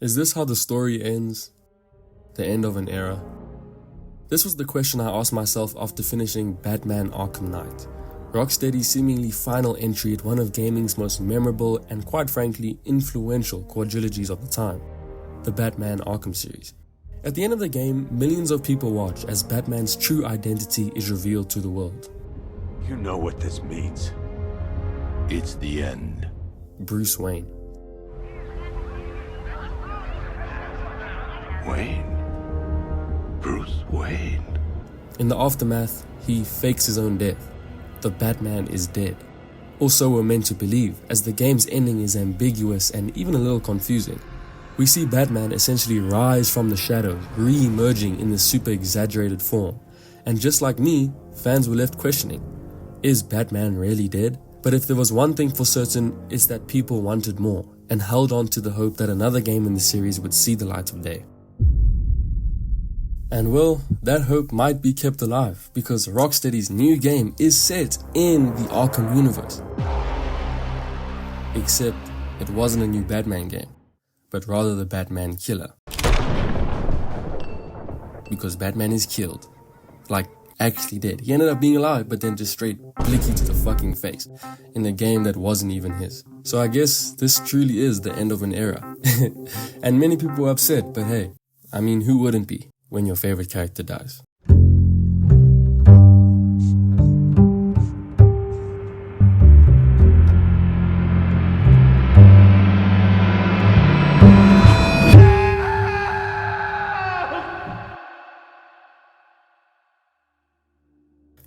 Is this how the story ends? The end of an era? This was the question I asked myself after finishing Batman Arkham Knight, Rocksteady's seemingly final entry at one of gaming's most memorable and quite frankly influential quadrilogies of the time, the Batman Arkham series. At the end of the game, millions of people watch as Batman's true identity is revealed to the world. You know what this means. It's the end. Bruce Wayne. Wayne. Bruce Wayne. In the aftermath, he fakes his own death. The Batman is dead. Or so we're meant to believe, as the game's ending is ambiguous and even a little confusing. We see Batman essentially rise from the shadows, re-emerging in this super exaggerated form. And just like me, fans were left questioning, is Batman really dead? But if there was one thing for certain, it's that people wanted more and held on to the hope that another game in the series would see the light of day. And well, that hope might be kept alive because Rocksteady's new game is set in the Arkham universe. Except it wasn't a new Batman game, but rather the Batman killer. Because Batman is killed. Like, actually dead. He ended up being alive, but then just straight blicky to the fucking face in a game that wasn't even his. So I guess this truly is the end of an era. And many people were upset, but hey, I mean, who wouldn't be when your favorite character dies?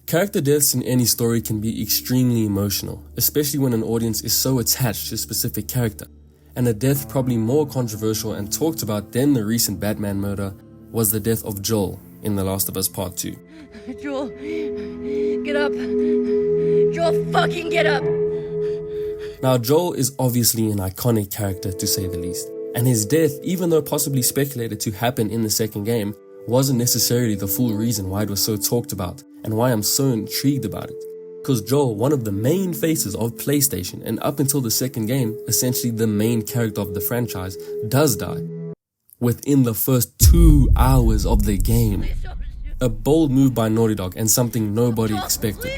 Character deaths in any story can be extremely emotional, especially when an audience is so attached to a specific character. And a death probably more controversial and talked about than the recent Batman murder was the death of Joel in The Last of Us Part 2. Joel, get up. Joel, fucking get up. Now, Joel is obviously an iconic character to say the least. And his death, even though possibly speculated to happen in the second game, wasn't necessarily the full reason why it was so talked about and why I'm so intrigued about it. Because Joel, one of the main faces of PlayStation and up until the second game, essentially the main character of the franchise, does die within the first 2 hours of the game. A bold move by Naughty Dog and something nobody expected.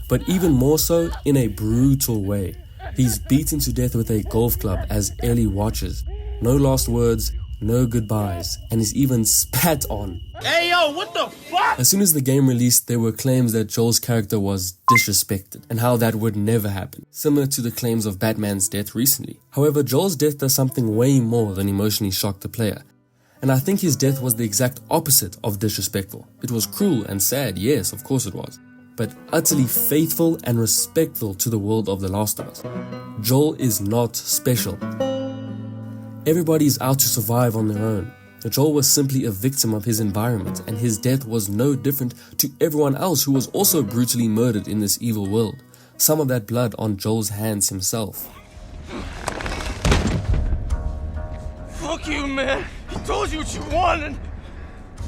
But even more so, in a brutal way. He's beaten to death with a golf club as Ellie watches. No last words, no goodbyes, and is even spat on. Hey yo, what the fuck? As soon as the game released, there were claims that Joel's character was disrespected, and how that would never happen, similar to the claims of Batman's death recently. However, Joel's death does something way more than emotionally shock the player. And I think his death was the exact opposite of disrespectful. It was cruel and sad, yes, of course it was, but utterly faithful and respectful to the world of The Last of Us. Joel is not special. Everybody is out to survive on their own. Joel was simply a victim of his environment, and his death was no different to everyone else who was also brutally murdered in this evil world. Some of that blood on Joel's hands himself. Fuck you, man. He told you what you wanted.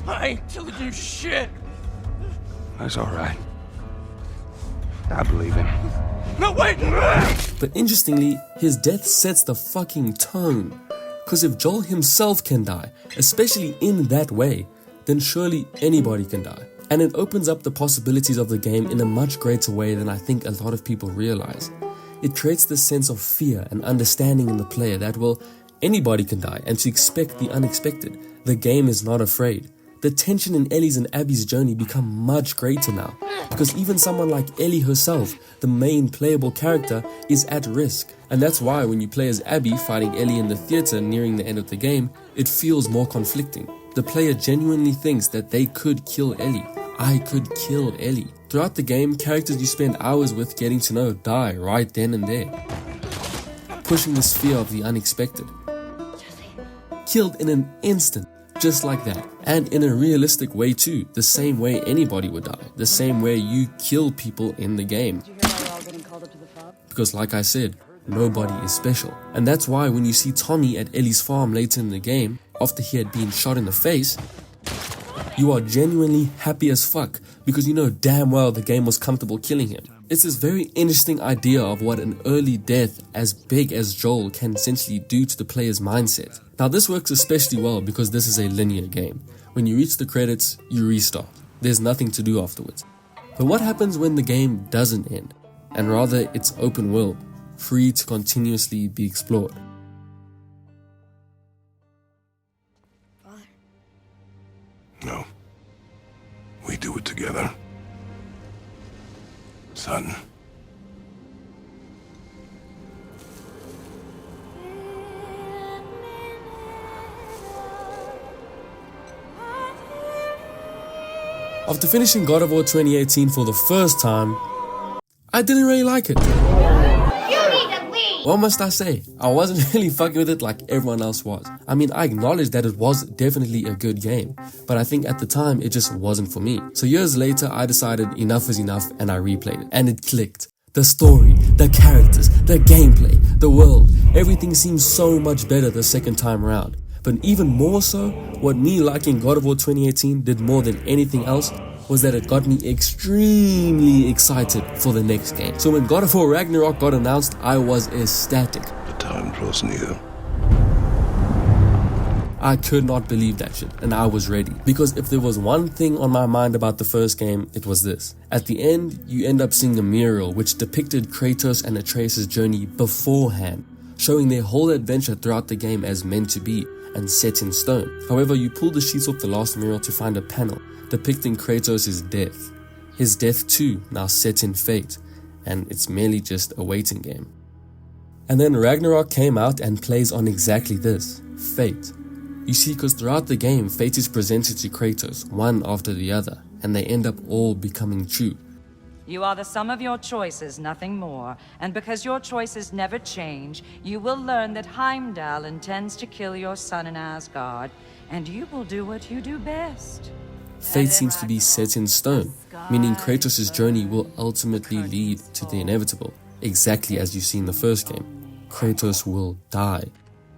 I ain't telling you shit. That's alright. I believe him. No, wait! But interestingly, his death sets the fucking tone. Because if Joel himself can die, especially in that way, then surely anybody can die. And it opens up the possibilities of the game in a much greater way than I think a lot of people realize. It creates this sense of fear and understanding in the player that, well, anybody can die, and to expect the unexpected. The game is not afraid. The tension in Ellie's and Abby's journey become much greater now, because even someone like Ellie herself, the main playable character, is at risk. And that's why when you play as Abby fighting Ellie in the theater nearing the end of the game, it feels more conflicting. The player genuinely thinks that they could kill Ellie. I could kill Ellie. Throughout the game, characters you spend hours with getting to know die right then and there, pushing this fear of the unexpected. Killed in an instant. Just like that, and in a realistic way too, the same way anybody would die, the same way you kill people in the game. Because like I said, nobody is special. And that's why when you see Tommy at Ellie's farm later in the game, after he had been shot in the face, you are genuinely happy as fuck, because you know damn well the game was comfortable killing him. It's this very interesting idea of what an early death as big as Joel can essentially do to the player's mindset. Now this works especially well because this is a linear game. When you reach the credits, you restart. There's nothing to do afterwards. But what happens when the game doesn't end, and rather it's open world, free to continuously be explored? No. We do it together. Son. After finishing God of War 2018 for the first time, I didn't really like it. What must I say? I wasn't really fucking with it like everyone else was. I mean, I acknowledge that it was definitely a good game, but I think at the time it just wasn't for me. So years later, I decided enough is enough and I replayed it. And it clicked. The story, the characters, the gameplay, the world, everything seems so much better the second time around. But even more so, what me liking God of War 2018 did more than anything else was that it got me extremely excited for the next game. So when God of War Ragnarok got announced, I was ecstatic. The time draws near. I could not believe that shit, and I was ready. Because if there was one thing on my mind about the first game, it was this. At the end, you end up seeing a mural which depicted Kratos and Atreus' journey beforehand, showing their whole adventure throughout the game as meant to be and set in stone. However, you pull the sheets off the last mural to find a panel depicting Kratos' death. His death too, now set in fate, and it's merely just a waiting game. And then Ragnarok came out and plays on exactly this, fate. You see, because throughout the game, fate is presented to Kratos, one after the other, and they end up all becoming true. You are the sum of your choices, nothing more. And because your choices never change, you will learn that Heimdall intends to kill your son in Asgard, and you will do what you do best. Fate seems to be set in stone, meaning Kratos' journey will ultimately lead to the inevitable, exactly as you see in the first game. Kratos will die.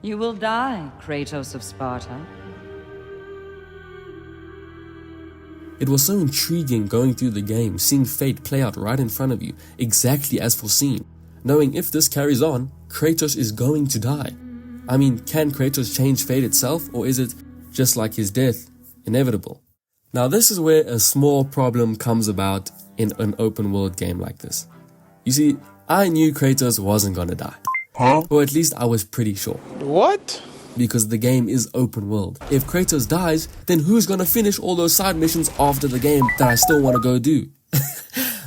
You will die, Kratos of Sparta. It was so intriguing going through the game, seeing fate play out right in front of you, exactly as foreseen, knowing if this carries on, Kratos is going to die. I mean, can Kratos change fate itself, or is it, just like his death, inevitable? Now this is where a small problem comes about in an open world game like this. You see, I knew Kratos wasn't gonna die. Huh? Or at least I was pretty sure. What? Because the game is open world. If Kratos dies, then who's gonna finish all those side missions after the game that I still wanna go do?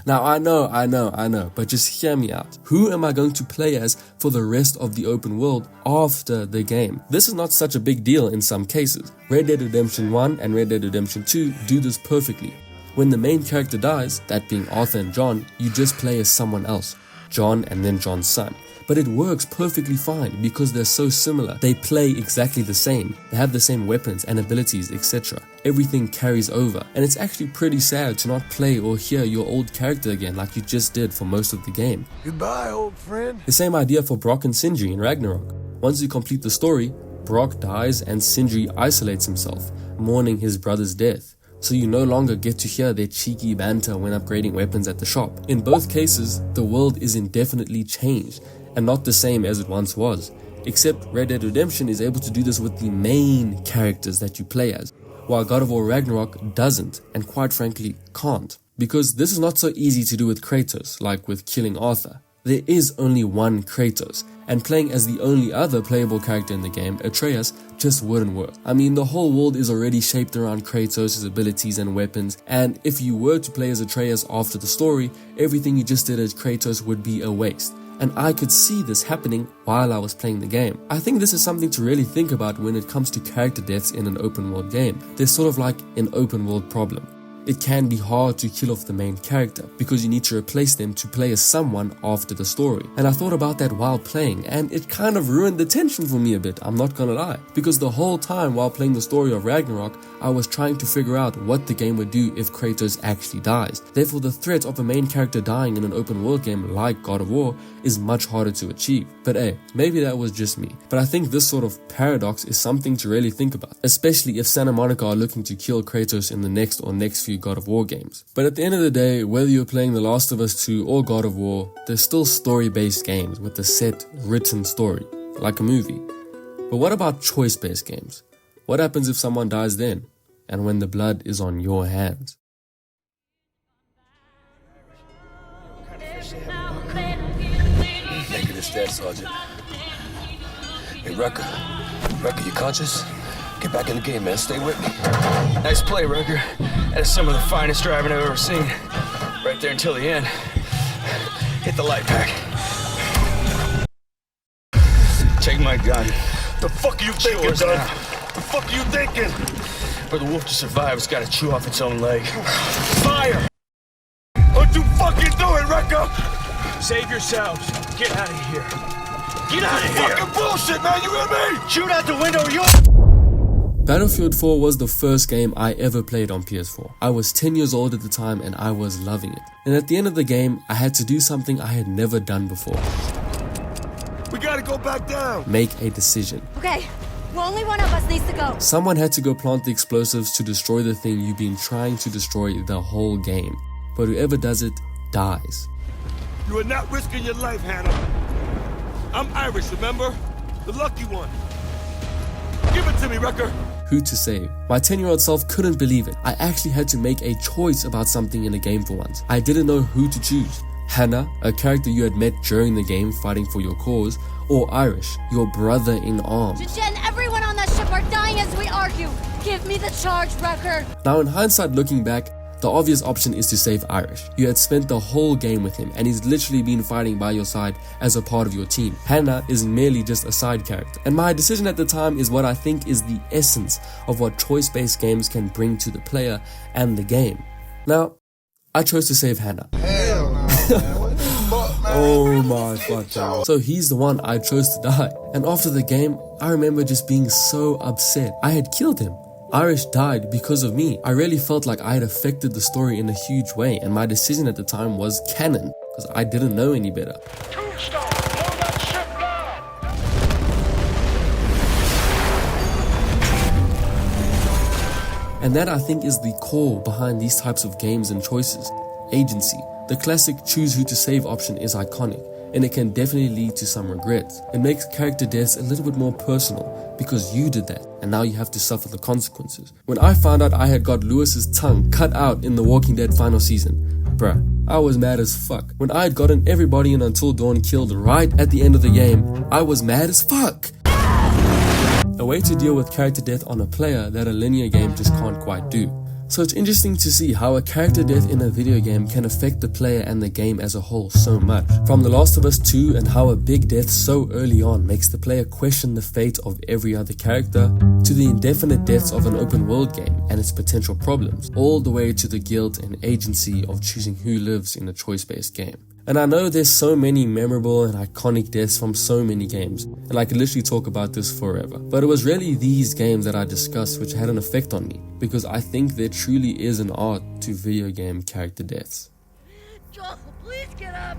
Now I know, but just hear me out. Who am I going to play as for the rest of the open world after the game? This is not such a big deal in some cases. Red Dead Redemption 1 and Red Dead Redemption 2 do this perfectly. When the main character dies, that being Arthur and John, you just play as someone else. John and then John's son. But it works perfectly fine because they're so similar. They play exactly the same. They have the same weapons and abilities, etc. Everything carries over. And it's actually pretty sad to not play or hear your old character again like you just did for most of the game. Goodbye, old friend. The same idea for Brock and Sindri in Ragnarok. Once you complete the story, Brock dies and Sindri isolates himself, mourning his brother's death. So you no longer get to hear their cheeky banter when upgrading weapons at the shop. In both cases, the world is indefinitely changed and not the same as it once was, except Red Dead Redemption is able to do this with the main characters that you play as, while God of War Ragnarok doesn't, and quite frankly can't, because this is not so easy to do with Kratos, like with killing Arthur. There is only one Kratos, and playing as the only other playable character in the game, Atreus, just wouldn't work. I mean, the whole world is already shaped around Kratos' abilities and weapons, and if you were to play as Atreus after the story, everything you just did as Kratos would be a waste. And I could see this happening while I was playing the game. I think this is something to really think about when it comes to character deaths in an open world game. There's sort of like an open world problem. It can be hard to kill off the main character because you need to replace them to play as someone after the story. And I thought about that while playing, and it kind of ruined the tension for me a bit, I'm not gonna lie. Because the whole time while playing the story of Ragnarok, I was trying to figure out what the game would do if Kratos actually dies. Therefore, the threat of a main character dying in an open world game like God of War is much harder to achieve. But hey, maybe that was just me. But I think this sort of paradox is something to really think about, especially if Santa Monica are looking to kill Kratos in the next few to God of War games. But at the end of the day, whether you're playing The Last of Us 2 or God of War, they're still story-based games with a set, written story, like a movie. But what about choice-based games? What happens if someone dies then, and when the blood is on your hands? Make it his dead, Sergeant. Hey, Wrecker, you conscious? Get back in the game, man. Stay with me. Nice play, Rucker. That is some of the finest driving I've ever seen. Right there until the end. Hit the light pack. Take my gun. The fuck are you thinking, Yours Doug? now. The fuck are you thinking? For the wolf to survive, it's gotta chew off its own leg. Fire! Don't you fucking do it, Wrecker! Save yourselves. Get out of here. Get out of here! Fucking bullshit, man, you hear me? Shoot out the window, you... Battlefield 4 was the first game I ever played on PS4. I was 10 years old at the time and I was loving it. And at the end of the game, I had to do something I had never done before. We gotta go back down. Make a decision. Okay, well, only one of us needs to go. Someone had to go plant the explosives to destroy the thing you've been trying to destroy the whole game. But whoever does it, dies. You are not risking your life, Hannah. I'm Irish, remember? The lucky one. Give it to me, Wrecker. Who to save? My 10-year-old self couldn't believe it. I actually had to make a choice about something in a game for once. I didn't know who to choose. Hannah, a character you had met during the game fighting for your cause, or Irish, your brother in arms. Jen, everyone on that ship are dying as we argue. Give me the charge, Wrecker. Now in hindsight looking back, the obvious option is to save Irish. You had spent the whole game with him and he's literally been fighting by your side as a part of your team. Hannah is merely just a side character. And my decision at the time is what I think is the essence of what choice-based games can bring to the player and the game. Now, I chose to save Hannah. Hell no, man. What the fuck, man? Oh my fuck. So he's the one I chose to die. And after the game, I remember just being so upset. I had killed him. Irish died because of me. I really felt like I had affected the story in a huge way, and my decision at the time was canon, because I didn't know any better. Tombstone, hold that ship down. And that I think is the core behind these types of games and choices. Agency. The classic choose who to save option is iconic, and it can definitely lead to some regrets. It makes character deaths a little bit more personal because you did that and now you have to suffer the consequences. When I found out I had got Lewis's tongue cut out in The Walking Dead final season, bruh, I was mad as fuck. When I had gotten everybody in Until Dawn killed right at the end of the game, I was mad as fuck. A way to deal with character death on a player that a linear game just can't quite do. So it's interesting to see how a character death in a video game can affect the player and the game as a whole so much. From The Last of Us 2 and how a big death so early on makes the player question the fate of every other character, to the indefinite deaths of an open world game and its potential problems, all the way to the guilt and agency of choosing who lives in a choice-based game. And I know there's so many memorable and iconic deaths from so many games, and I could literally talk about this forever. But it was really these games that I discussed which had an effect on me, because I think there truly is an art to video game character deaths. Joel, please get up.